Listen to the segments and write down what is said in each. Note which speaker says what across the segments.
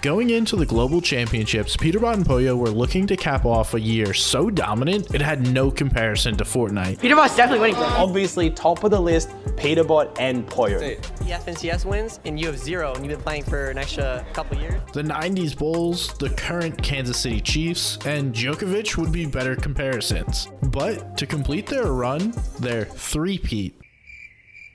Speaker 1: Going into the Global Championships, Peterbot and Pollo were looking to cap off a year so dominant, it had no comparison to Fortnite.
Speaker 2: Peterbot's definitely winning, bro.
Speaker 3: Obviously, top of the list, Peterbot and Pollo.
Speaker 4: The FNCS wins, and you have 0, and you've been playing for an extra couple years.
Speaker 1: The 90s Bulls, the current Kansas City Chiefs, and Djokovic would be better comparisons. But to complete their run, their three-peat,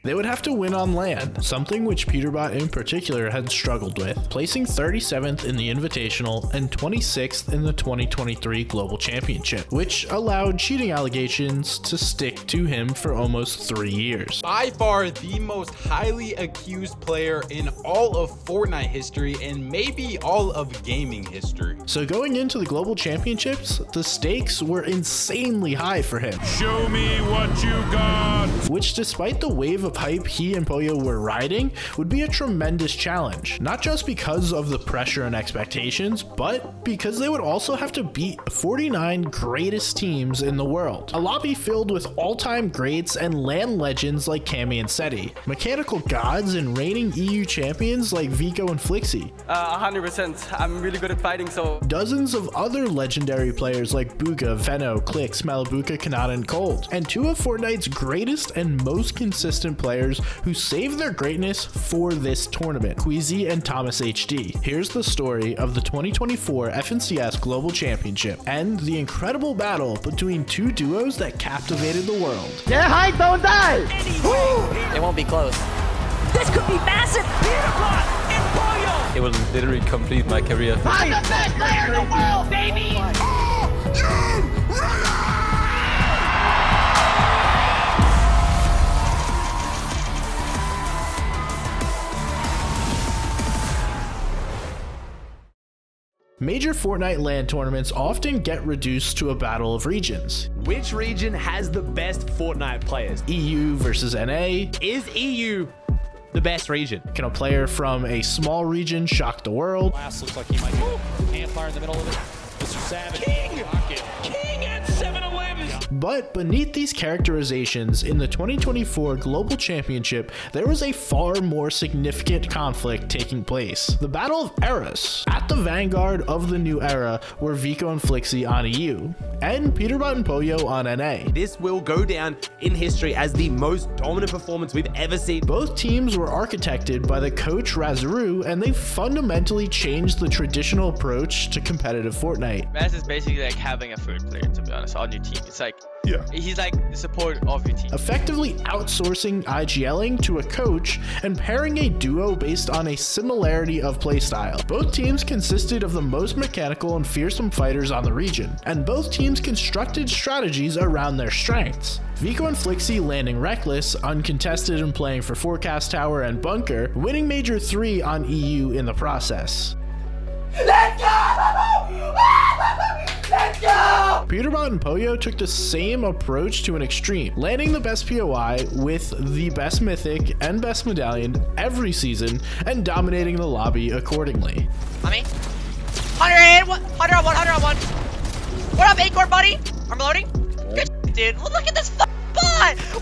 Speaker 1: they would have to win on land, something which Peterbot in particular had struggled with, placing 37th in the Invitational and 26th in the 2023 Global Championship, which allowed cheating allegations to stick to him for almost 3 years.
Speaker 5: By far the most highly accused player in all of Fortnite history and maybe all of gaming history.
Speaker 1: So going into the Global Championships, the stakes were insanely high for him.
Speaker 6: Show me what you got!
Speaker 1: Which, despite the wave of hype he and Pollo were riding, would be a tremendous challenge. Not just because of the pressure and expectations, but because they would also have to beat 49 greatest teams in the world. A lobby filled with all-time greats and LAN legends like Cammy and Seti, mechanical gods and reigning EU champions like Vico and Flixie.
Speaker 2: 100%. I'm really good at fighting, so...
Speaker 1: Dozens of other legendary players like Booga, Veno, Clix, Malibuca, Kanata, and Cold. And 2 of Fortnite's greatest and most consistent players who saved their greatness for this tournament, Queasy and Thomas HD. Here's the story of the 2024 FNCS Global Championship and the incredible battle between 2 duos that captivated the world.
Speaker 2: Get hype, don't die!
Speaker 4: It won't be close.
Speaker 7: This could be massive! Peterbot and Pollo!
Speaker 8: It will literally complete my career.
Speaker 7: I'm the best player in the world, baby!
Speaker 1: Major Fortnite LAN tournaments often get reduced to a battle of regions.
Speaker 3: Which region has the best Fortnite players?
Speaker 1: EU versus NA.
Speaker 3: Is EU the best region?
Speaker 1: Can a player from a small region shock the world?
Speaker 9: Last looks like he might be campfire in the middle of it. Mr. Savage. King at 7-Eleven.
Speaker 1: But beneath these characterizations, in the 2024 Global Championship, there was a far more significant conflict taking place. The Battle of Eras. At the vanguard of the new era were Vico and Flixie on EU, and Peterbot and Pollo on NA.
Speaker 3: This will go down in history as the most dominant performance we've ever seen.
Speaker 1: Both teams were architected by the coach Razaru, and they fundamentally changed the traditional approach to competitive Fortnite.
Speaker 10: Raz is basically like having a third player, to be honest, on your team. It's like, he's like the support of your team.
Speaker 1: Effectively outsourcing IGLing to a coach and pairing a duo based on a similarity of playstyle. Both teams consisted of the most mechanical and fearsome fighters on the region, and both teams constructed strategies around their strengths. Vico and Flixie landing reckless, uncontested and playing for Forecast Tower and Bunker, winning Major 3 on EU in the process.
Speaker 7: Let's go! Let's go!
Speaker 1: Peterbot and Pollo took the same approach to an extreme, landing the best POI with the best mythic and best medallion every season and dominating the lobby accordingly.
Speaker 4: On me. 100 on 1. What up, Acorn buddy? I'm loading. Good dude. Well, look at this bot.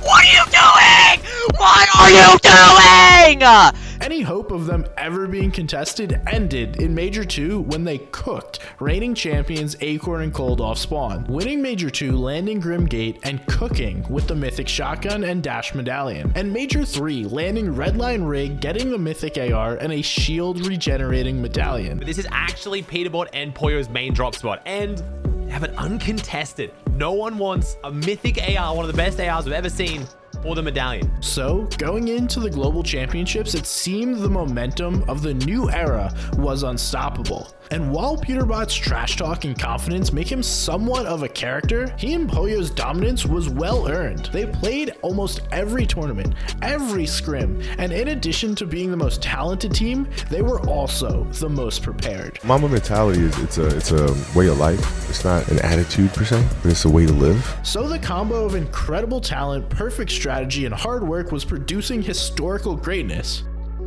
Speaker 4: What are you doing? What are you doing?
Speaker 1: Any hope of them ever being contested ended in Major 2 when they cooked reigning champions Acorn and Cold off spawn, winning Major 2, landing Grimgate and cooking with the mythic shotgun and dash medallion, and Major 3 landing Redline Rig, getting the mythic AR and a shield regenerating medallion.
Speaker 3: But this is actually Peterbot and Pollo's main drop spot, and they have it uncontested. No one wants a mythic AR, one of the best ARs we've ever seen, or the medallion.
Speaker 1: So, going into the Global Championships, it seemed the momentum of the new era was unstoppable. And while Peterbot's trash talk and confidence make him somewhat of a character, he and Pollo's dominance was well earned. They played almost every tournament, every scrim, and in addition to being the most talented team, they were also the most prepared.
Speaker 11: Mamba mentality is it's a way of life. It's not an attitude per se, but it's a way to live.
Speaker 1: So the combo of incredible talent, perfect strategy, and hard work was producing historical greatness.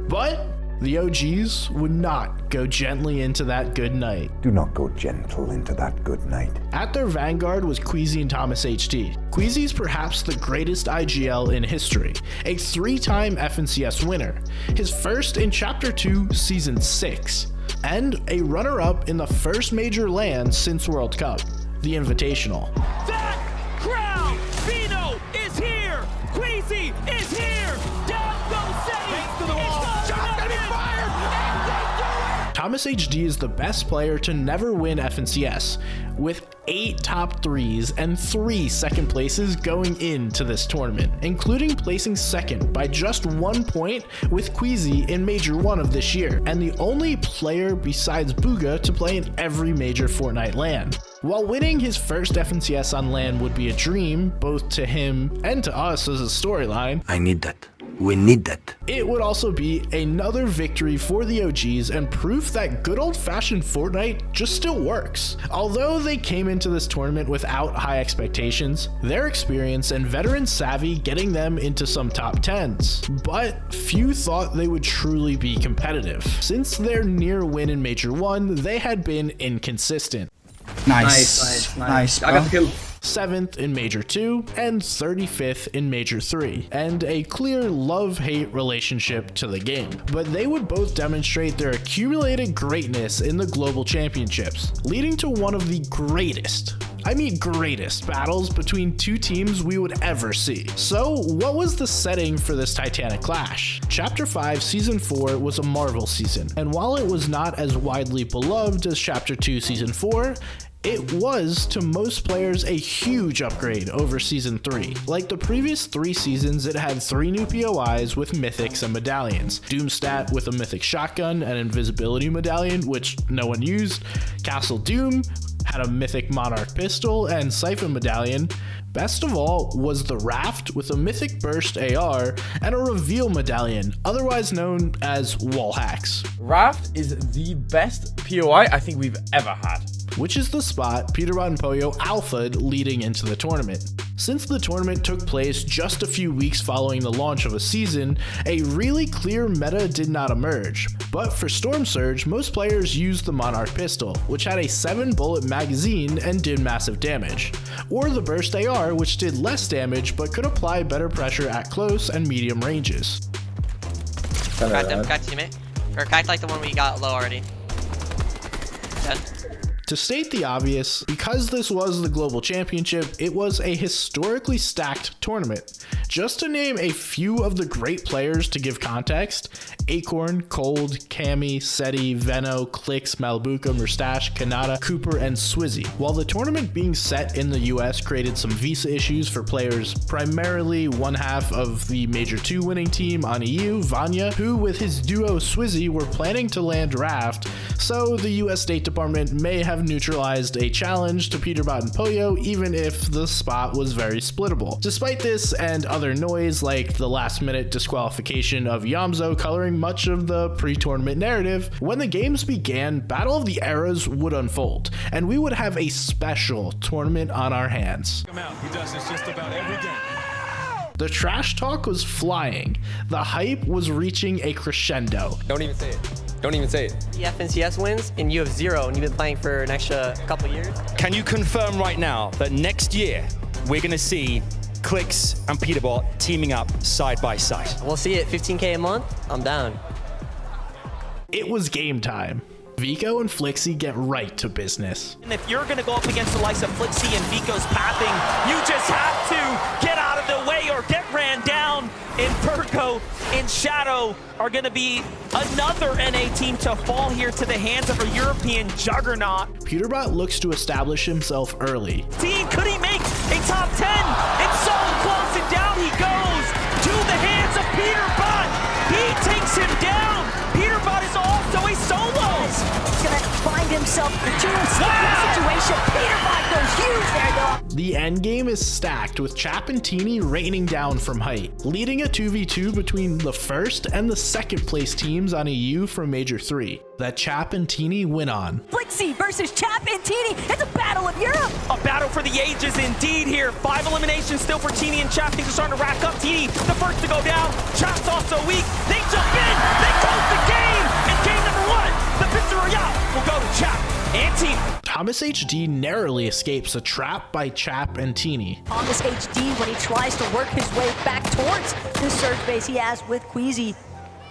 Speaker 1: But the OGs would not go gently into that good night.
Speaker 12: Do not go gentle into that good night.
Speaker 1: At their vanguard was Queasy and Thomas HD. Queasy's perhaps the greatest IGL in history, a 3-time FNCS winner, his first in Chapter 2, Season 6. and a runner-up in the first major LAN since World Cup, the Invitational.
Speaker 7: That crowd! Veno is here! Queasy is here! Down goes City! Thanks to the wall! Shot gonna be fired! And they do it!
Speaker 1: Thomas HD is the best player to never win FNCS, with 8 top 3s and 3 second places going into this tournament, including placing second by just 1 point with Queasy in Major 1 of this year, and the only player besides Booga to play in every major Fortnite LAN. While winning his first FNCS on LAN would be a dream, both to him and to us as a storyline,
Speaker 12: I need that. We need that.
Speaker 1: it would also be another victory for the OGs and proof that good old-fashioned Fortnite just still works. Although they came into this tournament without high expectations, their experience and veteran savvy getting them into some top 10s, but few thought they would truly be competitive. Since their near win in Major 1, they had been inconsistent.
Speaker 2: Nice. I got the kill.
Speaker 1: 7th in Major 2 and 35th in Major 3, and a clear love-hate relationship to the game. But they would both demonstrate their accumulated greatness in the global championships, leading to one of the greatest battles between two teams we would ever see. So what was the setting for this titanic clash? Chapter 5 Season 4 was a Marvel season, and while it was not as widely beloved as Chapter 2 Season 4, it was, to most players, a huge upgrade over Season 3. Like the previous 3 seasons, it had 3 new POIs with mythics and medallions. Doomstat with a mythic shotgun and invisibility medallion, which no one used. Castle Doom had a mythic monarch pistol and siphon medallion. Best of all was the Raft with a mythic burst AR and a reveal medallion, otherwise known as wall hacks.
Speaker 13: Raft is the best POI I think we've ever had,
Speaker 1: which is the spot Peterbot and Pollo alpha'd leading into the tournament. Since the tournament took place just a few weeks following the launch of a season, a really clear meta did not emerge. But for Storm Surge, most players used the Monarch pistol, which had a 7-bullet magazine and did massive damage, or the Burst AR, which did less damage but could apply better pressure at close and medium ranges.
Speaker 4: Cracked him, cracked teammate. Or cracked like the one we got low already. Dead.
Speaker 1: To state the obvious, because this was the Global Championship, it was a historically stacked tournament. Just to name a few of the great players to give context: Acorn, Cold, Cammy, Seti, Veno, Clix, Malbuka, Murstache, Kanata, Cooper, and Swizzy. While the tournament being set in the US created some visa issues for players, primarily one half of the Major 2 winning team on EU, Vanya, who with his duo Swizzy were planning to land Raft, so the US State Department may have neutralized a challenge to Peterbot and Pollo, even if the spot was very splittable. Despite this and other noise like the last minute disqualification of Yamzo coloring much of the pre-tournament narrative, when the games began, Battle of the Eras would unfold, and we would have a special tournament on our hands.
Speaker 6: He does this just about every game.
Speaker 1: The trash talk was flying. The hype was reaching a crescendo.
Speaker 8: Don't even say it. Don't even say it.
Speaker 2: The FNCS wins and you have 0 and you've been playing for an extra couple years.
Speaker 14: Can you confirm right now that next year we're going to see Clix and Peterbot teaming up side by side?
Speaker 2: We'll see it. 15K a month. I'm down.
Speaker 1: It was game time. Vico and Flixie get right to business.
Speaker 7: And if you're going to go up against the likes of Flixie and Vico's pathing, you just have to get out of the way or get ran down. And Virgo and Shadow are going to be another NA team to fall here to the hands of a European juggernaut.
Speaker 1: Peterbot looks to establish himself early.
Speaker 7: Could he make a top 10? It's so close, and down he goes to the hands of Peterbot. He takes him down. Peterbot is also a solo.
Speaker 15: He's gonna find himself in a situation. Peterbot goes huge there, though.
Speaker 1: The endgame is stacked with Chap and Teeny raining down from height, leading a 2v2 between the first and the second place teams on EU from Major 3 that Chap and Teeny win on.
Speaker 15: Flixie versus Chap and Teeny. It's a battle of Europe.
Speaker 7: A battle for the ages indeed here. 5 eliminations still for Teeny and Chap. Things are starting to rack up. Teeny, the first to go down. Chap's also weak. They jump in. They close the game. And game number 1, the victory royale will go to Chap and Teeny.
Speaker 1: Thomas HD narrowly escapes a trap by Chap and Teeny.
Speaker 15: Thomas HD, when he tries to work his way back towards the surge base he has with Queasy.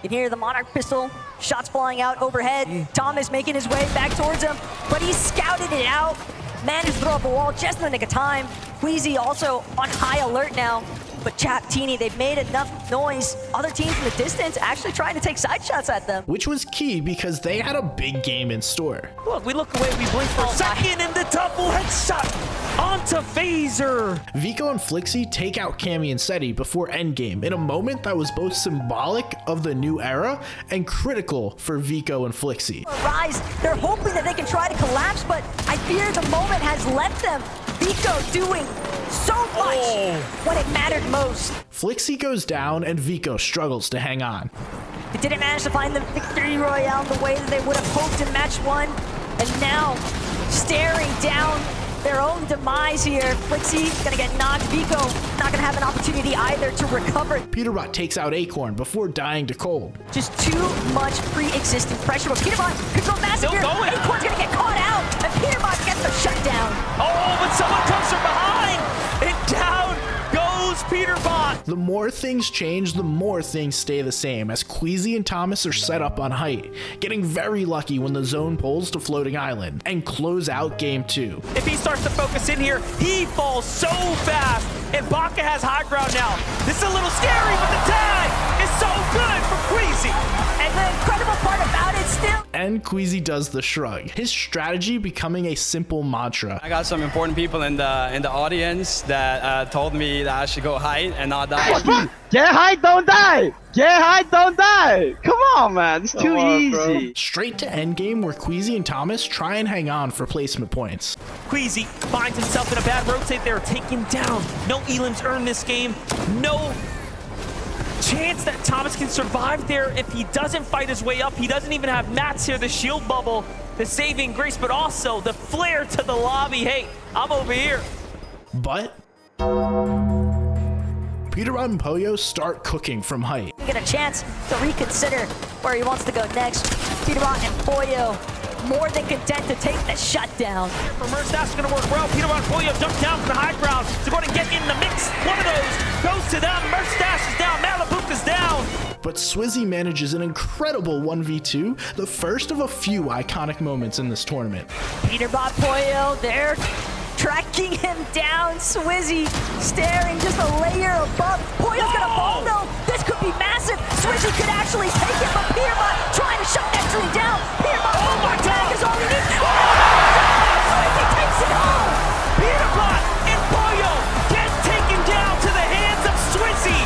Speaker 15: You can hear the Monarch pistol, shots flying out overhead. Thomas making his way back towards him, but he scouted it out. Managed to throw up a wall just in the nick of time. Queasy also on high alert now. But Chap Teeny, they've made enough noise. Other teams in the distance actually trying to take side shots at them.
Speaker 1: Which was key because they had a big game in store.
Speaker 7: Look, we look away, we blink for a second, and the double headshot onto Phaser.
Speaker 1: Vico and Flixie take out Cammy and Seti before endgame in a moment that was both symbolic of the new era and critical for Vico and Flixie.
Speaker 15: Rise, they're hoping that they can try to collapse, but I fear the moment has left them. Vico doing so much when it mattered most.
Speaker 1: Flixie goes down and Vico struggles to hang on.
Speaker 15: They didn't manage to find the victory royale the way that they would have hoped in match 1, and now staring down their own demise here. Flixie gonna get knocked. Vico not gonna have an opportunity either to recover.
Speaker 1: Peterbot takes out Acorn before dying to cold.
Speaker 15: Just too much pre-existing pressure, but Peterbot could go massive here. Acorn's gonna get caught out, and Peterbot gets the shutdown.
Speaker 7: Oh, but someone comes from behind, and down goes Peterbot.
Speaker 1: The more things change, the more things stay the same, as Queasy and Thomas are set up on height, getting very lucky when the zone pulls to floating island, and close out game 2.
Speaker 7: If he starts to focus in here, he falls so fast, and Baka has high ground now. This is a little scary, but the tag is so good for Queasy.
Speaker 15: And the incredible part about it still.
Speaker 1: And Queasy does the shrug, his strategy becoming a simple mantra.
Speaker 16: I got some important people in the audience that told me that I should go hide and not die.
Speaker 17: Get high, don't die! Get high, don't die! Come on, man, it's too easy.
Speaker 1: Bro. Straight to endgame where Queasy and Thomas try and hang on for placement points.
Speaker 7: Queasy finds himself in a bad rotate there, taken down. No Elam's earned this game. No chance that Thomas can survive there if he doesn't fight his way up. He doesn't even have mats here, the shield bubble, the saving grace, but also the flare to the lobby. Hey, I'm over here.
Speaker 1: But Peterbot and Pollo start cooking from height.
Speaker 15: Get a chance to reconsider where he wants to go next. Peterbot and Pollo more than content to take the shutdown.
Speaker 7: For Merz, that's going to work well. Peterbot and Pollo jump down from the high ground to go ahead and get in the mix. One of those goes to them. Merz is down. Malabuka's down.
Speaker 1: But Swizzy manages an incredible 1v2, the first of a few iconic moments in this tournament.
Speaker 15: Peterbot, Pollo, they're tracking him down. Swizzy staring just a layer above. Pollo's gonna fall though. This could be massive. Swizzy could actually take it, but Peterbot trying to shut that tree down. Peterbot, oh my God, is all he needs. Swizzy takes it home.
Speaker 7: Peterbot and Pollo get taken down to the hands of Swizzy.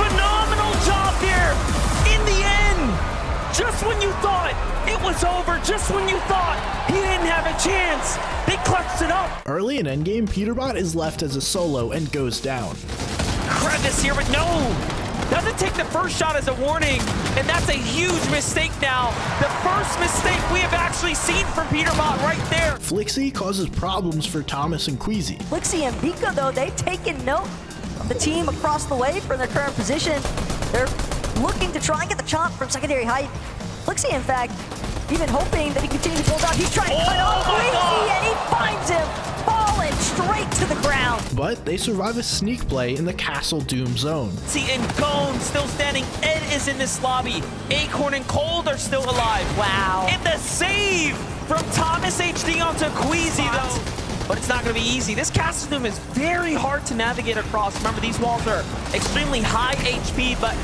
Speaker 7: Phenomenal job there in the end. Just when you thought it was over, just when you thought he didn't have a chance, they clutched it up.
Speaker 1: Early in endgame, Peterbot is left as a solo and goes down.
Speaker 7: Crevice here, but no! Doesn't take the first shot as a warning, and that's a huge mistake now. The first mistake we have actually seen from Peterbot right there.
Speaker 1: Flixie causes problems for Thomas and Queasy.
Speaker 15: Flixie and Vico, though, they've taken note of the team across the way from their current position. They're looking to try and get the chomp from secondary height. Flixie, in fact, even hoping that he continues to build out. He's trying to cut off Queasy, and he finds him falling straight to the ground.
Speaker 1: But they survive a sneak play in the Castle Doom zone.
Speaker 7: See, and Gone still standing. Ed is in this lobby. Acorn and Cold are still alive.
Speaker 15: Wow.
Speaker 7: And the save from Thomas HD onto Queasy, though. But it's not going to be easy. This Castle Doom is very hard to navigate across. Remember, these walls are extremely high HP, but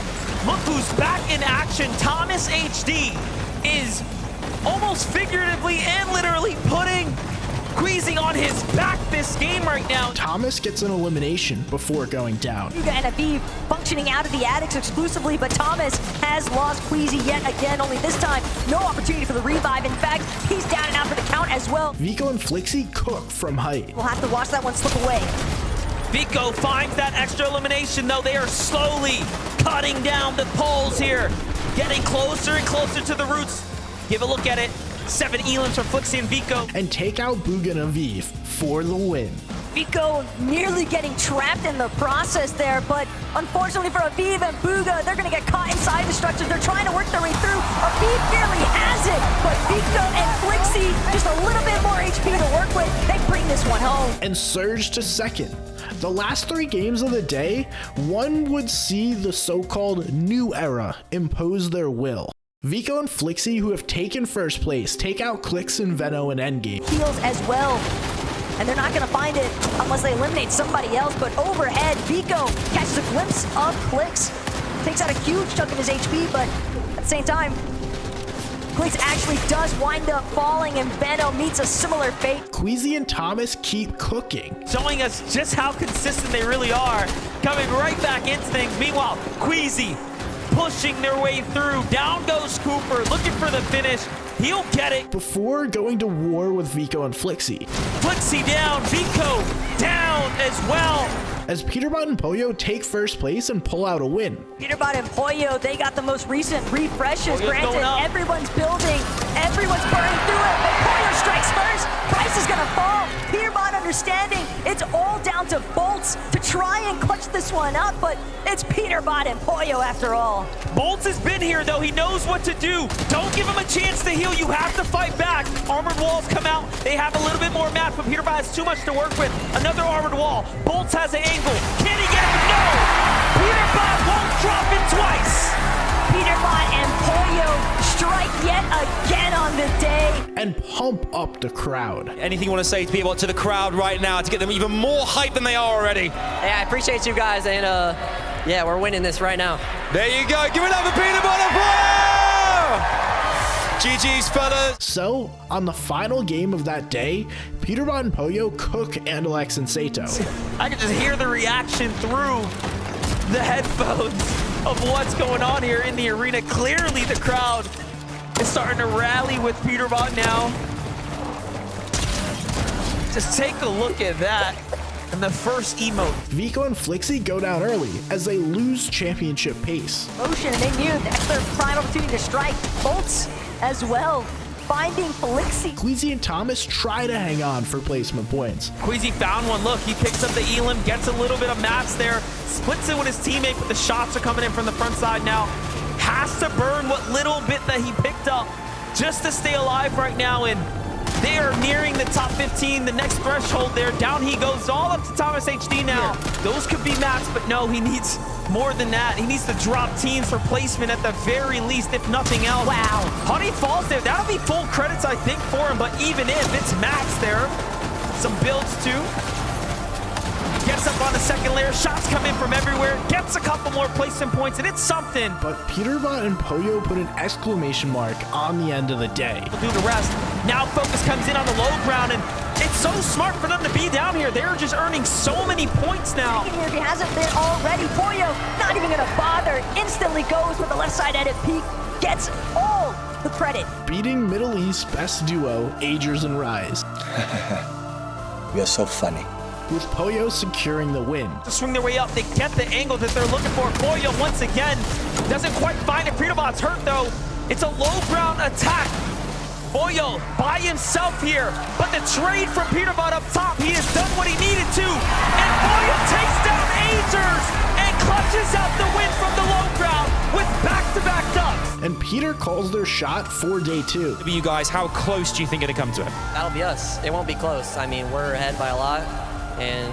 Speaker 7: look who's back in action. Thomas HD is almost figuratively and literally putting Queasy on his back this game right now.
Speaker 1: Thomas gets an elimination before going down.
Speaker 15: You're gonna be functioning out of the attics exclusively, but Thomas has lost Queasy yet again, only this time no opportunity for the revive. In fact, he's down and out for the count as well.
Speaker 1: Vico and Flixie cook from height.
Speaker 15: We'll have to watch that one slip away.
Speaker 7: Vico finds that extra elimination, though. They are slowly cutting down the poles here, getting closer and closer to the roots. Give a look at it. 7 Elams from Flixie and Vico.
Speaker 1: And take out Booga and Aviv for the win.
Speaker 15: Vico nearly getting trapped in the process there, but unfortunately for Aviv and Booga, they're going to get caught inside the structures. They're trying to work their way through. Aviv barely has it, but Vico and Flixie, just a little bit more HP to work with. They bring this one home.
Speaker 1: And surge to second. The last 3 games of the day, one would see the so-called new era impose their will. Vico and Flixie, who have taken first place, take out Clix and Veno in endgame.
Speaker 15: Heals as well. And they're not going to find it unless they eliminate somebody else. But overhead, Vico catches a glimpse of Clix. Takes out a huge chunk of his HP, but at the same time, Clix actually does wind up falling, and Veno meets a similar fate.
Speaker 1: Queasy and Thomas keep cooking,
Speaker 7: showing us just how consistent they really are, coming right back into things. Meanwhile, Queasy pushing their way through. Down goes Cooper, looking for the finish. He'll get it.
Speaker 1: Before going to war with Vico and Flixie.
Speaker 7: Flixie down, Vico down as well.
Speaker 1: As Peterbot and Pollo take first place and pull out a win.
Speaker 15: Peterbot and Pollo, they got the most recent refreshes. Granted, everyone's building, everyone's burning through it, but Pollo strikes first. Price is gonna fall. Peterbot understanding it's all down to Bolts to try and clutch this one up, but it's Peterbot and Pollo after all.
Speaker 7: Bolts has been here though, he knows what to do. Don't give him a chance to heal, you have to fight back. Armored walls come out, they have a little bit more mats, but Peterbot has too much to work with. Another armored wall, Bolts has an angle. Can he get it? No! Peterbot won't drop it twice!
Speaker 15: Peterbot and Pollo strike yet again on the day.
Speaker 1: And pump up the crowd.
Speaker 14: Anything you want to say to Peterbot, to the crowd right now to get them even more hyped than they are already?
Speaker 2: Hey, I appreciate you guys, and yeah, we're winning this right now.
Speaker 14: There you go. Give it up for Peterbot and Pollo! GG's, fellas.
Speaker 1: So, on the final game of that day, Peterbot and Pollo cook Andalex and Sato.
Speaker 7: I can just hear the reaction through the headphones of what's going on here in the arena. Clearly, the crowd is starting to rally with Peterbot now. Just take a look at that. And the first emote.
Speaker 1: Vico and Flixie go down early as they lose championship pace.
Speaker 15: Motion, and they knew that's their prime opportunity to strike. Bolts as well, finding Flixie.
Speaker 1: Queasy and Thomas try to hang on for placement points.
Speaker 7: Queasy found one. Look, he picks up the Elim, gets a little bit of mats there, splits it with his teammate, but the shots are coming in from the front side now. Has to burn what little bit that he picked up just to stay alive right now, and they are nearing the top 15, the next threshold there. Down he goes, all up to Thomas HD now. Those could be mats, but no, he needs more than that. He needs to drop teams for placement at the very least, if nothing else.
Speaker 15: Wow.
Speaker 7: Honey falls there. That'll be full credits, I think, for him, but even if it's mats there, some builds too. Gets up on the second layer, shots come in from everywhere, gets a couple more placement points, and it's something.
Speaker 1: But Peterbot and Pollo put an exclamation mark on the end of the day.
Speaker 7: We'll do the rest. Now focus comes in on the low ground, and it's so smart for them to be down here. They're just earning so many points now.
Speaker 15: If he hasn't been already, Pollo not even gonna bother. Instantly goes with the left side edit peak, gets all the credit.
Speaker 1: Beating Middle East best duo, Agers and Rise.
Speaker 12: You're so funny.
Speaker 1: With Pollo securing the win.
Speaker 7: To swing their way up, they get the angle that they're looking for. Pollo once again doesn't quite find it. Peterbot's hurt though. It's a low ground attack. Pollo by himself here, but the trade from Peterbot up top, he has done what he needed to, and Pollo takes down Agers and clutches out the win from the low ground with back-to-back dubs.
Speaker 1: And Peter calls their shot for day 2.
Speaker 14: You guys, how close do you think it'll come to it?
Speaker 2: That'll be us. It won't be close. I mean, we're ahead by a lot, and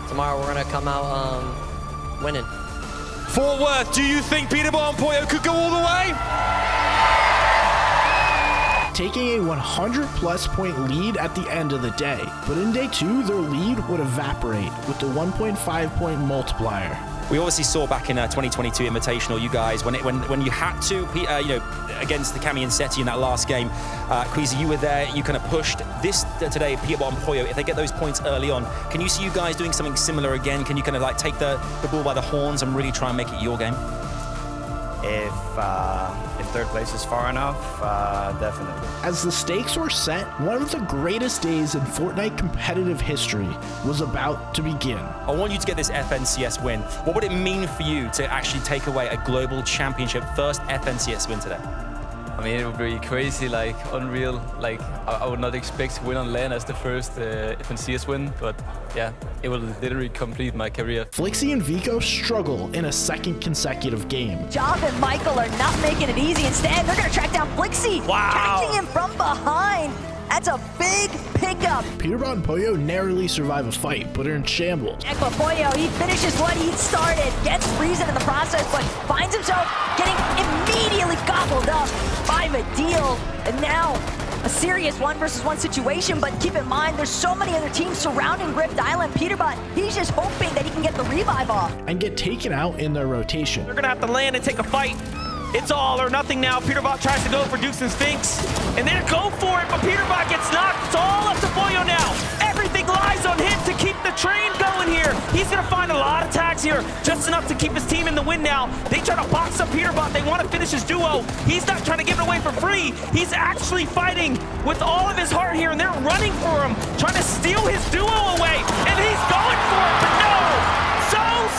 Speaker 2: tomorrow we're gonna come out winning.
Speaker 14: Fort Worth, do you think Peterbot and Pollo could go all the way?
Speaker 1: Taking a 100+ point lead at the end of the day. But in day 2, their lead would evaporate with the 1.5 point multiplier.
Speaker 14: We obviously saw back in 2022 Invitational, you guys, when you had to, against the Cami and Seti in that last game, Queasy, you were there, you kind of pushed this today, Peterbot and Pollo. If they get those points early on, can you see you guys doing something similar again? Can you kind of like take the bull by the horns and really try and make it your game?
Speaker 16: If third place is far enough, definitely.
Speaker 1: As the stakes were set, one of the greatest days in Fortnite competitive history was about to begin.
Speaker 14: I want you to get this FNCS win. What would it mean for you to actually take away a global championship, first FNCS win today?
Speaker 18: I mean, it would be crazy, like unreal. Like I would not expect to win on LAN as the first FNCS win, but yeah, it will literally complete my career.
Speaker 1: Flixie and Vico struggle in a second consecutive game.
Speaker 15: Job and Michael are not making it easy. Instead, they're gonna track down Flixie, catching him from behind. That's a big pickup.
Speaker 1: Peterbot and Pollo narrowly survive a fight, but are in shambles.
Speaker 15: But Pollo, he finishes what he started, gets Reason in the process, but finds himself getting immediately gobbled up by Medeal. And now, a serious 1-versus-1 situation, but keep in mind, there's so many other teams surrounding Grift Island. Peterbot, he's just hoping that he can get the revive off.
Speaker 1: And get taken out in their rotation.
Speaker 7: They're gonna have to land and take a fight. It's all or nothing now. Peterbot tries to go for Dukes and Sphinx, and they go for it, but Peterbot gets knocked. It's all up to Pollo now. Everything lies on him to keep the train going here. He's gonna find a lot of tags here, just enough to keep his team in the win now. They try to box up Peterbot. They want to finish his duo. He's not trying to give it away for free. He's actually fighting with all of his heart here, and they're running for him, trying to steal his duo away, and he's going for it, but no!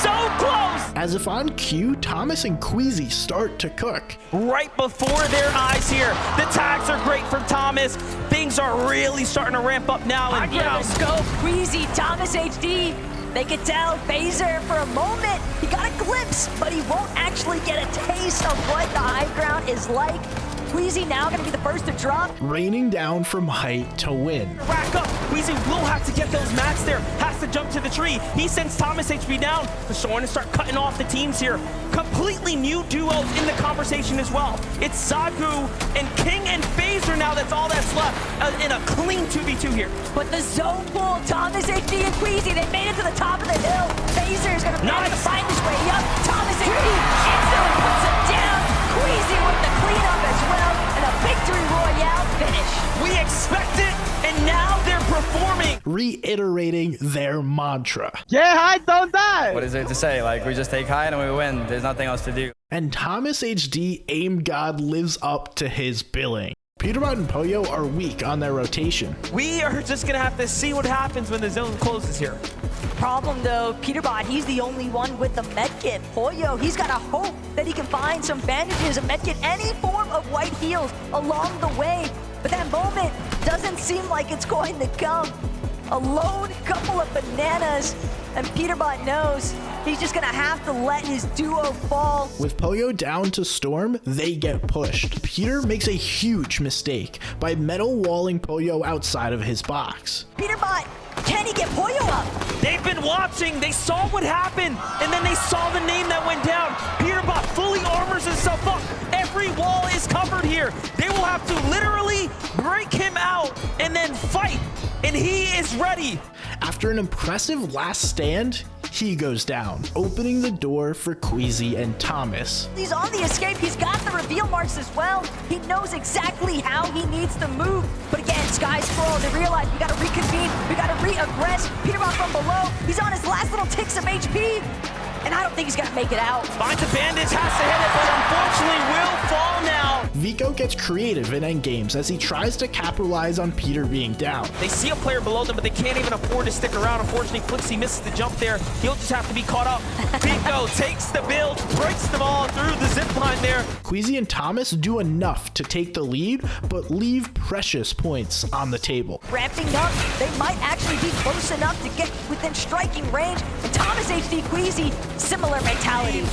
Speaker 7: So close!
Speaker 1: As if on cue, Thomas and Queasy start to cook.
Speaker 7: Right before their eyes here. The tags are great from Thomas. Things are really starting to ramp up now. And
Speaker 15: the scope, Queasy, Thomas HD. They could tell Phaser for a moment. He got a glimpse, but he won't actually get a taste of what the high ground is like. Queasy now gonna be the first to drop.
Speaker 1: Raining down from height to win.
Speaker 7: Rack up. Queasy will have to get those mats there. Has to jump to the tree. He sends Thomas HP down. They're starting to start cutting off the teams here. Completely new duos in the conversation as well. It's Zagu and King and Phaser now. That's all that's left in a clean 2v2 here.
Speaker 15: But the zone pool, Thomas HD and Queasy, they made it to the top of the hill. Phaser is gonna be able to find his way up. Thomas HD instantly puts him down. Queasy with the cleanup as well, and a victory royale finish.
Speaker 7: We expect it, and now they're performing.
Speaker 1: Reiterating their mantra.
Speaker 17: Get high, don't die!
Speaker 16: What is there to say? Like, we just take high and we win. There's nothing else to do.
Speaker 1: And Thomas HD, Aim God, lives up to his billing. Peterbot and Pollo are weak on their rotation.
Speaker 7: We are just gonna have to see what happens when the zone closes here.
Speaker 15: Problem though, Peterbot, he's the only one with the medkit. Pollo, he's got to hope that he can find some bandages, a medkit, any form of white heals along the way. But that moment doesn't seem like it's going to come. A lone couple of bananas, and Peterbot knows he's just gonna have to let his duo fall.
Speaker 1: With Pollo down to Storm, they get pushed. Peter makes a huge mistake by metal walling Pollo outside of his box.
Speaker 15: Peterbot, can he get Pollo up?
Speaker 7: They've been watching, they saw what happened, and then they saw the name that went down. Peterbot fully armors himself up. Every wall is covered here. They will have to literally break him out and then fight, and he is ready.
Speaker 1: After an impressive last stand, he goes down, opening the door for Queasy and Thomas.
Speaker 15: He's on the escape. He's got the reveal marks as well. He knows exactly how he needs to move. But again, Sky Scroll, they realize we got to reconvene. We got to re-aggress. Peterbot from below. He's on his last little ticks of HP. And I don't think he's going to make it out.
Speaker 7: Finds a bandage, has to hit it, but unfortunately will fall now.
Speaker 1: Vico gets creative in endgames as he tries to capitalize on Peter being down.
Speaker 7: They see a player below them, but they can't even afford to stick around. Unfortunately, Clixy misses the jump there. He'll just have to be caught up. Vico takes the build, breaks them all through the zip line there.
Speaker 1: Queasy and Thomas do enough to take the lead, but leave precious points on the table.
Speaker 15: Ramping up, they might actually be close enough to get within striking range. And Thomas HD Queasy, similar mentality.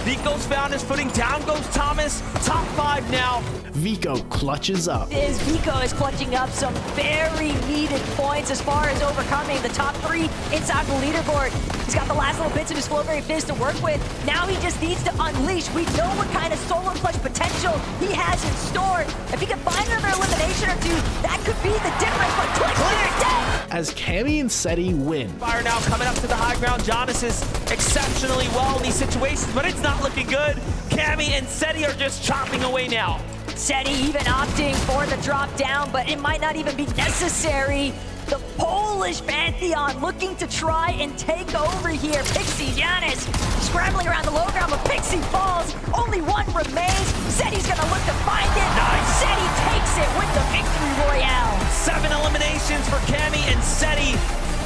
Speaker 7: Vico's found his footing. Down goes Thomas. Top 5 now.
Speaker 1: Vico clutches up.
Speaker 15: Vico is clutching up some very needed points as far as overcoming the top 3 inside the leaderboard. He's got the last little bits of his Flowberry Fizz to work with. Now he just needs to unleash. We know what kind of solo clutch potential he has in store. If he can find another elimination or two, that could be the difference. But Clix is dead!
Speaker 1: As Cammy and Seti win.
Speaker 7: Fire now coming up to the high ground. Jonas is exceptionally well in these situations, but it's not looking good. Cammy and Seti are just chopping away now.
Speaker 15: Seti even opting for the drop down, but it might not even be necessary. The Polish Pantheon looking to try and take over here. Pixie Giannis scrambling around the low ground, but Pixie falls. Only one remains. Seti's gonna look to find it.
Speaker 7: Nice.
Speaker 15: Seti takes it with the victory royale.
Speaker 7: 7 eliminations for Cammy and Seti.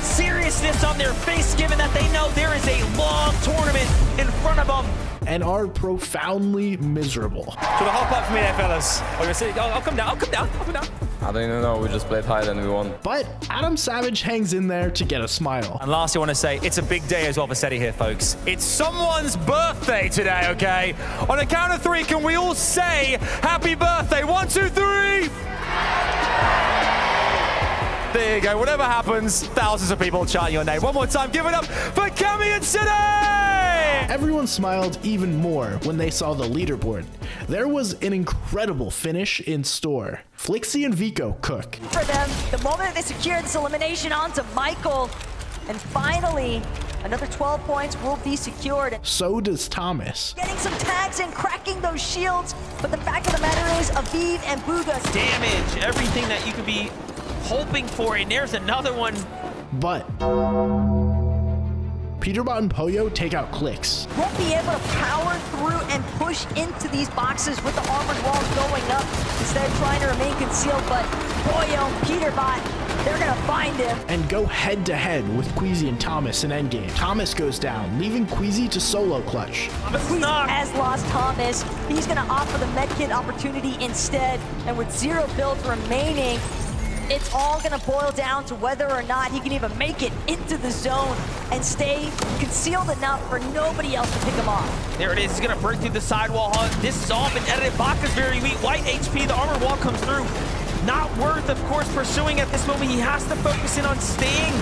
Speaker 7: Seriousness on their face, given that they know there is a long tournament in front of them.
Speaker 1: And are profoundly miserable.
Speaker 14: So the hop up for me there, fellas. I'll come down, I'll come down, I'll come down.
Speaker 8: I don't even know, we just played high and we won.
Speaker 1: But Adam Savage hangs in there to get a smile.
Speaker 14: And lastly, I want to say, it's a big day as well for Seti here, folks. It's someone's birthday today, okay? On a count of 3, can we all say happy birthday? 1, 2, 3!
Speaker 3: There you go. Whatever happens, thousands of people chanting your name. One more time, give it up for Camion City!
Speaker 1: Everyone smiled even more when they saw the leaderboard. There was an incredible finish in store. Flixie and Vico cook.
Speaker 15: For them, the moment they secure this elimination onto Michael, and finally, another 12 points will be secured.
Speaker 1: So does Thomas.
Speaker 15: Getting some tags and cracking those shields, but the fact of the matter is, Aviv and Buga.
Speaker 7: Damage, everything that you could be hoping for, and there's another one.
Speaker 1: But Peterbot and Pollo take out clix.
Speaker 15: Won't be able to power through and push into these boxes with the armored walls going up, instead of trying to remain concealed, but Pollo and Peterbot, they're gonna find him.
Speaker 1: And go head to head with Queasy and Thomas in endgame. Thomas goes down, leaving Queasy to solo clutch.
Speaker 15: Queasy has lost Thomas. He's gonna opt for the medkit opportunity instead, and with 0 builds remaining, it's all gonna boil down to whether or not he can even make it into the zone and stay concealed enough for nobody else to pick him off.
Speaker 7: There it is, he's gonna break through the sidewall. This has all been edited. Baka's very weak, white HP, the armor wall comes through. Not worth, of course, pursuing at this moment. He has to focus in on staying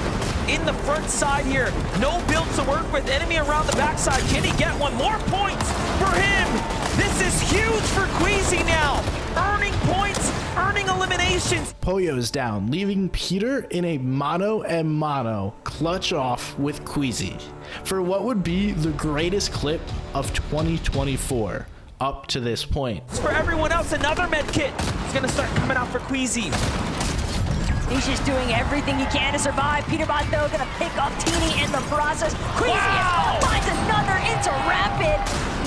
Speaker 7: in the front side here. No build to work with, enemy around the backside. Can he get one? More points for him. This is huge for Queasy now. Earning points, earning eliminations.
Speaker 1: Pollo's down, leaving Peter in a mono clutch off with Queasy for what would be the greatest clip of 2024 up to this point.
Speaker 7: For everyone else, another med kit is gonna start coming out for Queasy.
Speaker 15: He's just doing everything he can to survive. Peterbot, though, gonna pick up Teeny in the process. Queasy finds another into Rapid.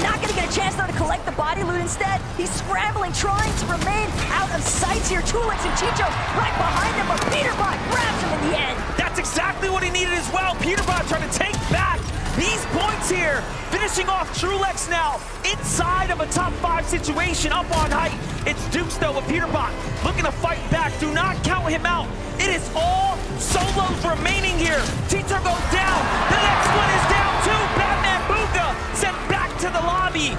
Speaker 15: Not gonna get a chance, though, to collect the body loot. Instead, he's scrambling, trying to remain out of sight here. Tulix and Chicho right behind him, but Peterbot grabs him in the end.
Speaker 7: That's exactly what he needed as well. Peterbot trying to take back these points here. Finishing off Trulex now inside of a top 5 situation up on height. It's Dukes though with Peterbot looking to fight back. Do not count him out. It is all solos remaining here. Tito goes down. The next one is down too. Batman Buga sent back to the lobby.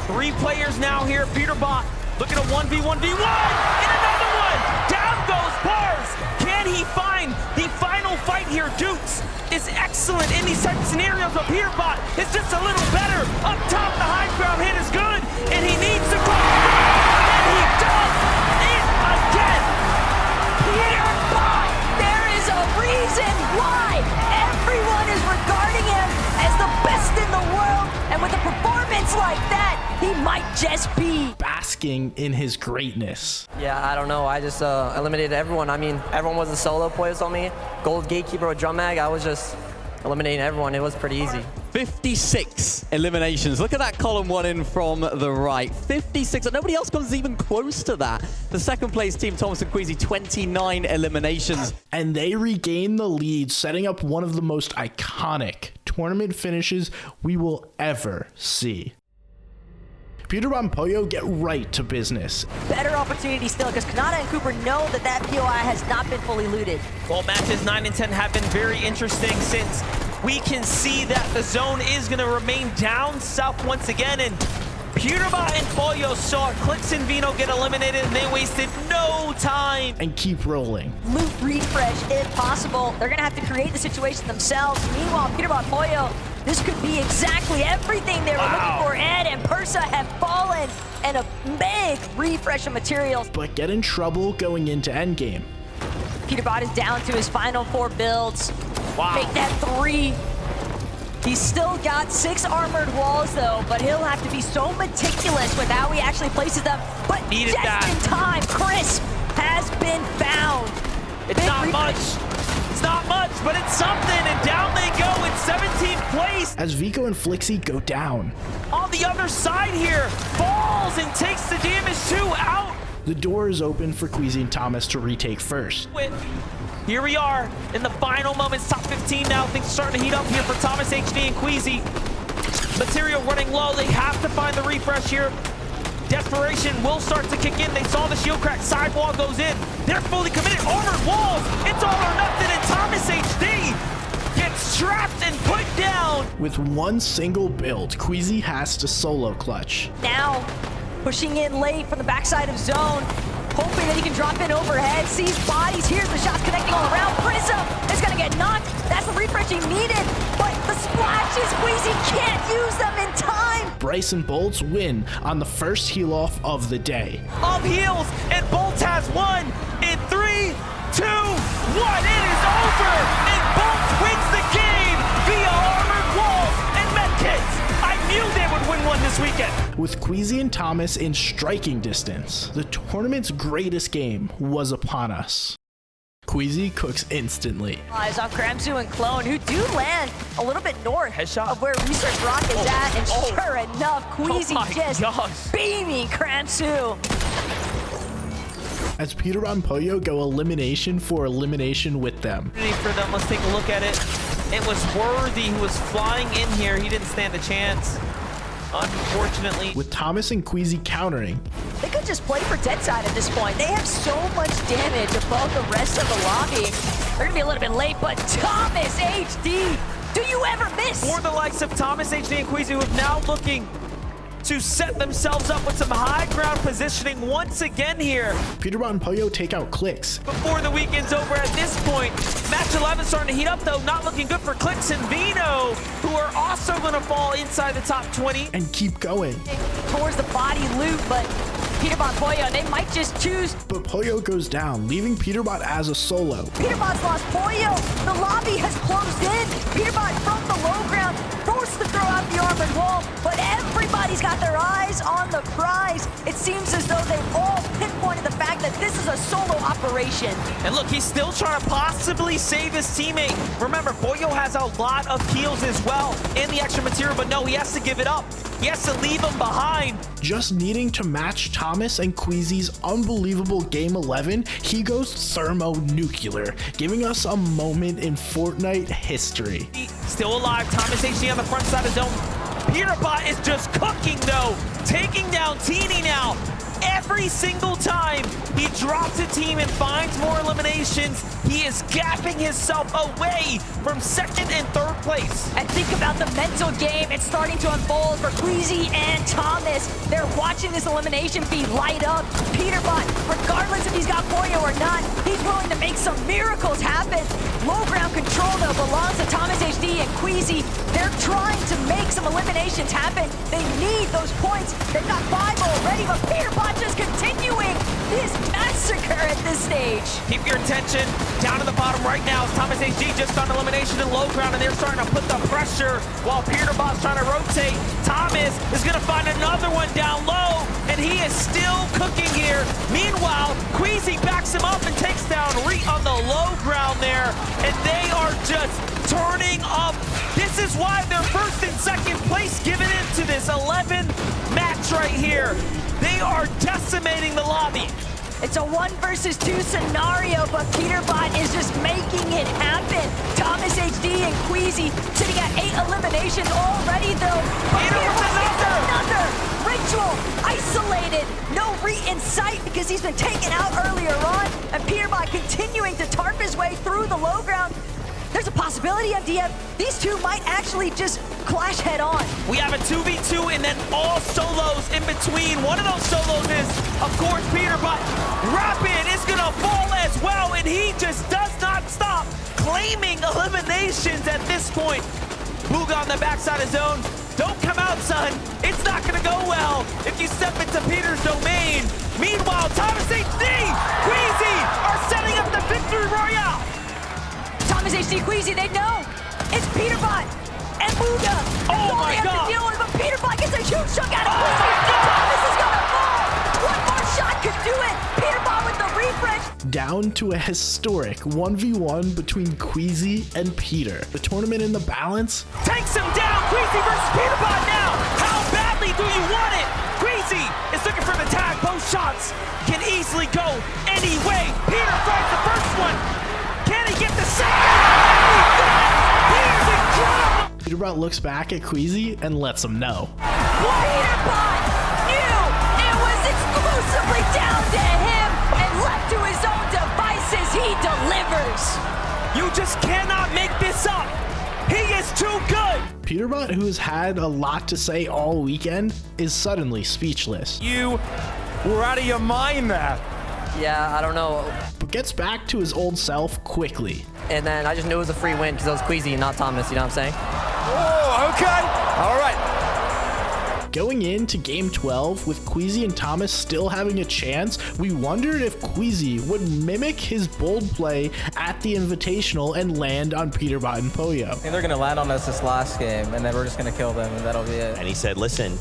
Speaker 7: 3 players now here. Peterbot looking at 1v1v1 and another one. Down goes Bars. Can he find the final fight here? Dukes is excellent in these type of scenarios, but Peterbot is just a little better. Up top, the high ground hit is good, and he needs to go. And he does it again.
Speaker 15: Peterbot, there is a reason why everyone is regarding him as the best in the world, and with a performance like that, he might just be
Speaker 1: basking in his greatness.
Speaker 2: Yeah, I don't know. I just eliminated everyone. I mean, everyone was a solo Pollos on me. Gold Gatekeeper with Drum Mag. I was just eliminating everyone. It was pretty easy.
Speaker 19: 56 eliminations. Look at that column 1 in from the right. 56. And nobody else comes even close to that. The second place team, Thomas and Queasy, 29 eliminations.
Speaker 1: And they regain the lead, setting up one of the most iconic tournament finishes we will ever see. Peterbot and Pollo get right to business.
Speaker 15: Better opportunity still, because Kanata and Cooper know that that POI has not been fully looted.
Speaker 7: Well, matches 9 and 10 have been very interesting since we can see that the zone is going to remain down south once again, and Peterbot and Pollo saw clix and Veno get eliminated, and they wasted no time.
Speaker 1: And keep rolling.
Speaker 15: Loot refresh if possible. They're going to have to create the situation themselves. Meanwhile, Peterbot and Pollo, this could be exactly everything they were looking for. Ed and Persa have fallen, and a big refresh of materials.
Speaker 1: But get in trouble going into endgame.
Speaker 15: Peterbot is down to his final 4 builds. Make that 3. He's still got 6 armored walls, though, but he'll have to be so meticulous with how he actually places them. But
Speaker 7: needed
Speaker 15: just
Speaker 7: that
Speaker 15: in time, Chris has been found.
Speaker 7: It's not much. It's not much, but it's something, and down they go in 17th place.
Speaker 1: As Vico and Flixie go down.
Speaker 7: On the other side here, falls and takes the damage too, out.
Speaker 1: The door is open for Queasy and Thomas to retake first.
Speaker 7: Here we are in the final moments, top 15 now. Things are starting to heat up here for Thomas, HD, and Queasy. Material running low. They have to find the refresh here. Desperation will start to kick in. They saw the shield crack. Sidewall goes in. They're fully committed. Armored walls. It's all or nothing. And Thomas HD gets trapped and put down.
Speaker 1: With one single build, Queasy has to solo clutch.
Speaker 15: Now, pushing in late from the backside of zone. Hoping that he can drop in overhead. Sees bodies. Here's the shots connecting already.
Speaker 1: Bryce and Bolts win on the first heal off of the day.
Speaker 7: Up heels, and Bolts has one in 3, 2, 1. It is over, and Bolts wins the game via armored walls and medkits. I knew they would win one this weekend.
Speaker 1: With Queasy and Thomas in striking distance, the tournament's greatest game was upon us. Queasy cooks instantly.
Speaker 15: Eyes on Kramsu and Clone, who do land a little bit north of where Research Rock is at, and sure enough, Queasy just beaming Kramsu.
Speaker 1: As Peterbot and Pollo go elimination for elimination with them.
Speaker 7: For them, let's take a look at it. It was Worthy who was flying in here. He didn't stand a chance, unfortunately.
Speaker 1: With Thomas and Queasy countering.
Speaker 15: They could just play for Deadside at this point. They have so much damage above the rest of the lobby. They're gonna be a little bit late, but Thomas HD, do you ever miss?
Speaker 7: For the likes of Thomas HD and Queasy, who are now looking to set themselves up with some high ground positioning once again here.
Speaker 1: Peterbot and Pollo take out clix.
Speaker 7: Before the weekend's over at this point, match 11 starting to heat up though, not looking good for clix and Veno, who are also gonna fall inside the top 20.
Speaker 1: And keep going.
Speaker 15: Towards the body loot, but Peterbot, Pollo, they might just choose.
Speaker 1: But Pollo goes down, leaving Peterbot as a solo.
Speaker 15: Peterbot's lost Pollo. The lobby has closed in. Peterbot from the low ground, forced to throw out the armored wall, but everybody's got their eyes on the prize. It seems as though they've all pinpointed the fact that this is a solo operation.
Speaker 7: And look, he's still trying to possibly save his teammate. Remember, Pollo has a lot of heals as well in the extra material, but no, he has to give it up. He has to leave him behind.
Speaker 1: Just needing to match Thomas and Queasy's unbelievable Game 11, he goes thermonuclear, giving us a moment in Fortnite history.
Speaker 7: Still alive, Thomas HD on the front side of zone. Peterbot is just cooking though, taking down Teeny now. Every single time he drops a team and finds more eliminations, he is gapping himself away from second and third place.
Speaker 15: And think about the mental game. It's starting to unfold for Queasy and Thomas. They're watching this elimination feed light up. Peterbot, regardless if he's got Pollo or not, he's willing to make some miracles happen. Low ground control, though, belongs to Thomas HD and Queasy. They're trying to make some eliminations happen. They need those points. They've got 5 already, but Peterbot just continuing his massacre at this stage.
Speaker 7: Keep your attention down to the bottom right now. Thomas HD just on elimination in low ground, and they're starting to put the pressure while Peterbot's trying to rotate. Thomas is going to find another one down low, and he is still cooking here. Meanwhile, Queasy backs him up and takes down Reet on the low ground there, and they are just turning up. This is why they're first and second place given into this 11 match right here. They are decimating the lobby.
Speaker 15: It's a 1 versus 2 scenario, but Peterbot is just making it happen. Thomas HD and Queasy sitting at 8 eliminations already, though. But Peterbot gets another ritual, isolated, no Reet in sight because he's been taken out earlier on, and Peterbot continuing to tarp his way through the low ground. There's a possibility, MDF, these two might actually just clash head on.
Speaker 7: We have a 2v2 and then all solos in between. One of those solos is, of course, Peterbot. Rapid is gonna fall as well, and he just does not stop claiming eliminations at this point. Booga on the backside of zone. Don't come out, son. It's not gonna go well if you step into Peter's domain. Meanwhile, Thomas HD, Queasy are setting up the victory royale.
Speaker 15: Thomas HD, Queasy, they know. It's Peterbot and Booga.
Speaker 7: Oh
Speaker 15: my God. To deal with, but Peterbot gets a huge chunk out of Queasy. Thomas is gonna fall. One more shot could do it. Peterbot with the refresh.
Speaker 1: Down to a historic 1v1 between Queasy and Peter. The tournament in the balance
Speaker 7: takes him down. Queasy versus Peterbot now. How badly do you want it? Queasy is looking for the tag. Both shots can easily go any way. Peter finds the first one. Can he get the second? He is incredible.
Speaker 1: Peterbot looks back at Queasy and lets him know.
Speaker 15: Peterbot knew it was exclusively down to him, and left to his own devices, he delivers.
Speaker 7: You just cannot make this up. He is too good.
Speaker 1: Peterbot, who has had a lot to say all weekend, is suddenly speechless.
Speaker 7: You were out of your mind there.
Speaker 2: Yeah, I don't know.
Speaker 1: But gets back to his old self quickly.
Speaker 2: And then I just knew it was a free win because it was Queasy and not Thomas, you know what I'm saying?
Speaker 7: Oh, okay. All right.
Speaker 1: Going into Game 12 with Queasy and Thomas still having a chance, we wondered if Queasy would mimic his bold play at the Invitational and land on Peterbot and Pollo.
Speaker 2: I think they're going to land on us this last game, and then we're just going to kill them, and that'll be it.
Speaker 20: And he said, listen,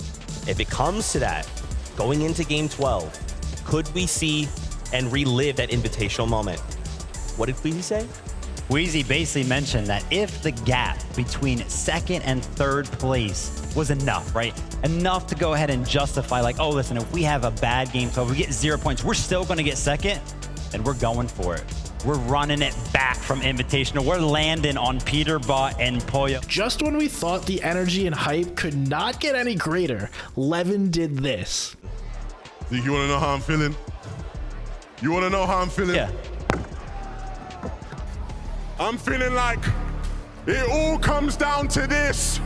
Speaker 20: if it comes to that, going into Game 12, could we see and relive that Invitational moment? What did Queasy say?
Speaker 21: Queasy basically mentioned that if the gap between second and third place was enough, right? Enough to go ahead and justify, like, oh, listen, if we have a bad game, so if we get 0 points, we're still going to get second, and we're going for it. We're running it back from Invitational. We're landing on Peterbot and Pollo.
Speaker 1: Just when we thought the energy and hype could not get any greater, Levin did this.
Speaker 11: Think you want to know how I'm feeling? You want to know how I'm feeling?
Speaker 21: Yeah.
Speaker 11: I'm feeling like it all comes down to this.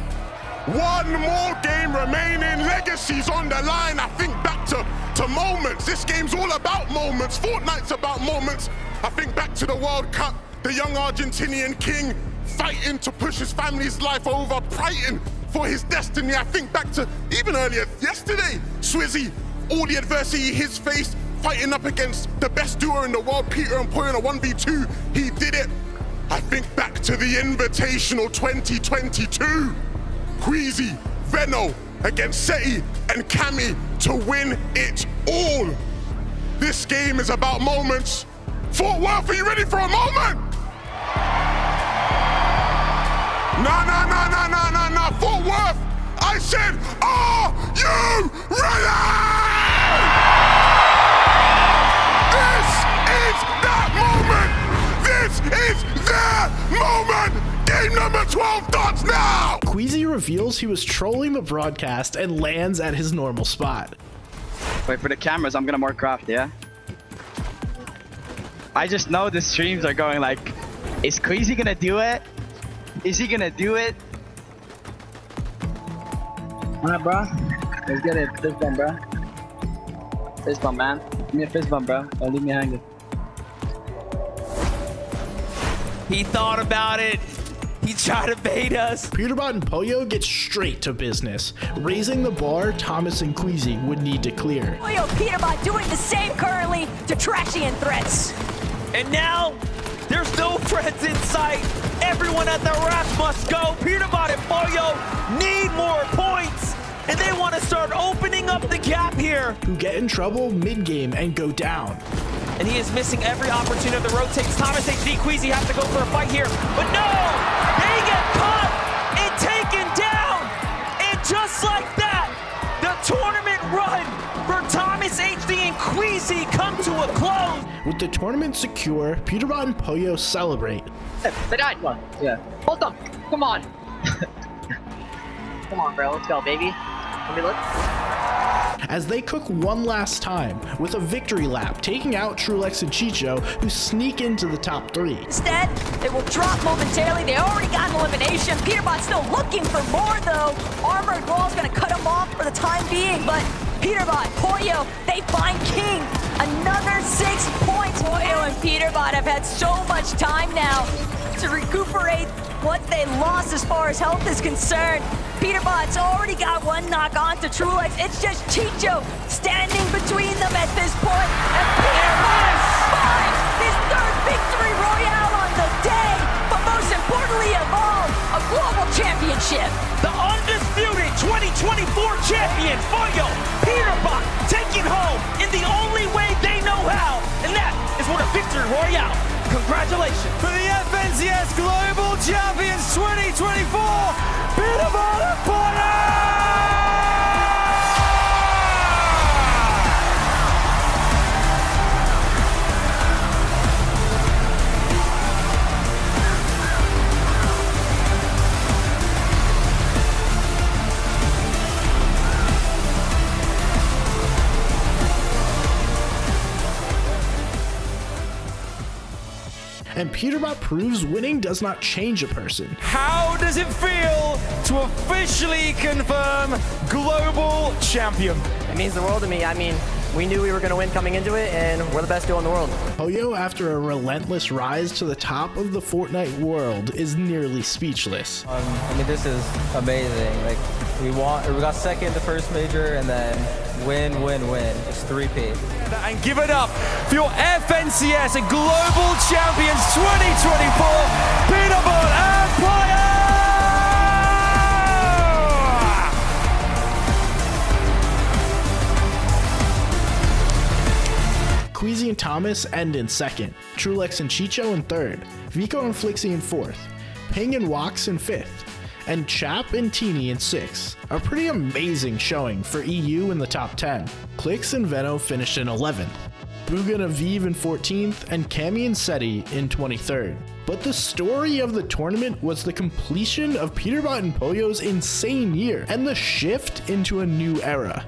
Speaker 11: One more game remaining, legacies on the line. I think back to moments. This game's all about moments. Fortnite's about moments. I think back to the World Cup, the young Argentinian king fighting to push his family's life over, fighting for his destiny. I think back to even earlier yesterday, Swizzy, all the adversity he's faced, fighting up against the best duo in the world, Peter and Pollo in a 1v2. He did it. I think back to the Invitational 2022. Queasy, Veno against Seti and Cammy to win it all. This game is about moments. Fort Worth, are you ready for a moment? Nah. Fort Worth, I said, are you ready? This is that moment. This is their moment! Game number 12 starts now!
Speaker 1: Queasy reveals he was trolling the broadcast and lands at his normal spot.
Speaker 17: Wait for the cameras, I'm gonna more craft, yeah? I just know the streams are going like, is Queasy gonna do it? Is he gonna do it? Alright, bro. Let's get it. Fist bump, bro. Fist bump, man. Give me a fist bump, bro. Don't leave me hanging.
Speaker 7: He thought about it. He tried to bait us.
Speaker 1: Peterbot and Pollo get straight to business. Raising the bar, Thomas and Queasy would need to clear.
Speaker 15: Pollo, Peterbot doing the same currently to Trashian threats.
Speaker 7: And now, there's no friends in sight. Everyone at the rack must go. Peterbot and Pollo need more points. And they want to start opening up the gap here.
Speaker 1: Who get in trouble mid-game and go down.
Speaker 7: And he is missing every opportunity of the rotates. Thomas HD, Queasy have to go for a fight here. But no! They get caught and taken down! And just like that, the tournament run for Thomas HD and Queasy come to a close.
Speaker 1: With the tournament secure, Peterbot and Pollo celebrate.
Speaker 2: They died. One. Yeah. Hold up. Come on. Come on, bro. Let's go, baby. Let me look.
Speaker 1: As they cook one last time with a victory lap, taking out Trulex and Chicho, who sneak into the top 3.
Speaker 15: Instead, they will drop momentarily. They already got an elimination. Peterbot's still looking for more, though. Armored Wall's gonna cut him off for the time being, but Peterbot, Pollo, they find King. Another 6 points. Pollo and Peterbot have had so much time now to recuperate what they lost as far as health is concerned. Peterbot's already got one knock on to Trulex. It's just Chicho standing between them at this point. And Peterbot finds his 3rd victory royale on the day, but most importantly of all, a global championship.
Speaker 7: The undisputed 2024 champion, Pollo, Peterbot, taking home in the only way they know how, and that is with a victory royale. Congratulations.
Speaker 22: For the FNCS Global Champions 2024, Peterbot and Pollo!
Speaker 1: And Peterbot proves winning does not change a person.
Speaker 22: How does it feel to officially confirm global champion?
Speaker 2: It means the world to me. I mean, we knew we were going to win coming into it, and we're the best duo in the world.
Speaker 1: Pollo, after a relentless rise to the top of the Fortnite world, is nearly speechless.
Speaker 2: I mean, this is amazing. Like,
Speaker 5: We got second the first major, and then win. Just 3P.
Speaker 22: And give it up for your FNCS and Global Champions 2024, Peterbot and Pollo!
Speaker 1: Queasy and Thomas end in second, Trulex and Chicho in third, Vico and Flixie in fourth, Ping and Wox in fifth, and Chap and Teeny in sixth. A pretty amazing showing for EU in the top 10. Clix and Veno finished in 11th, Booga and Aviv in 14th, and Cammy and Seti in 23rd. But the story of the tournament was the completion of Peterbot and Pollo's insane year and the shift into a new era.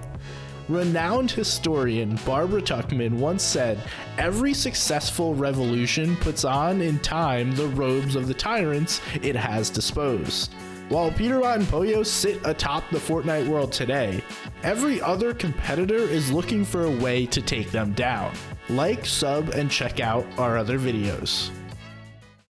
Speaker 1: Renowned historian Barbara Tuchman once said, "Every successful revolution puts on in time the robes of the tyrants it has disposed." While Peterbot and Pollo sit atop the Fortnite world today, every other competitor is looking for a way to take them down. Like, sub, and check out our other videos.